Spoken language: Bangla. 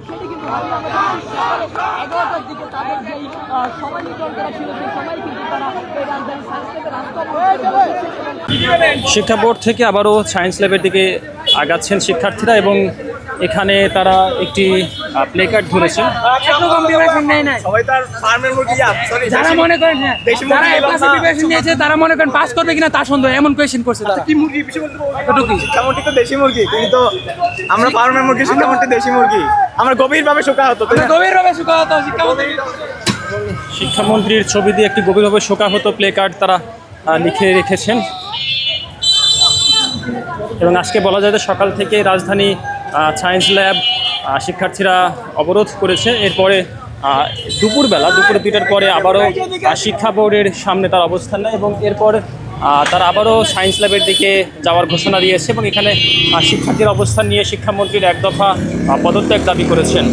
সেটি কিন্তু 11টার দিকে তাদের যেই সময় নির্ধারণ করা ছিল সেই সময় কিন্তু তারা এই রাজধানী সায়েন্স ল্যাবের শিক্ষা বোর্ড থেকে আবারও সায়েন্স ল্যাবের দিকে আগাচ্ছেন শিক্ষার্থীরা এবং এখানে তারা একটি প্লে কার্ড ধরেছেন। যারা মনে করেন যারা প্রিপারেশন নিয়েছে তারা মনে করেন পাস করবে কিনা তা সন্দেহ, এমন কোয়েশ্চেন করছে তারা। কি মুরগি বেশি বলতে পারবো? শিক্ষামন্ত্রী তো দেশি মুরগি, কিন্তু আমরা ফার্মের মুরগি, শিক্ষামন্ত্রী দেশি মুরগি। আমরা গভীরভাবে শোকাহত, গভীরভাবে শোকাহত শিক্ষামন্ত্রী। শিক্ষামন্ত্রীর ছবি দিয়ে একটি গভীরভাবে শোকাহত প্লে কার্ড তারা লিখে রেখেছেন এবং আজকে বলা যায় যে সকাল থেকে রাজধানী সায়েন্স ল্যাব শিক্ষার্থীরা অবরোধ করেছে। এরপরে দুপুর 2টার পরে আবারও শিক্ষা বোর্ডের সামনে তার অবস্থান নেয় এবং এরপর তারা আবারও সায়েন্স ল্যাবের দিকে যাওয়ার ঘোষণা দিয়েছে এবং এখানে শিক্ষার্থীর অবস্থান নিয়ে শিক্ষামন্ত্রীর এক দফা পদত্যাগ দাবি করেছেন।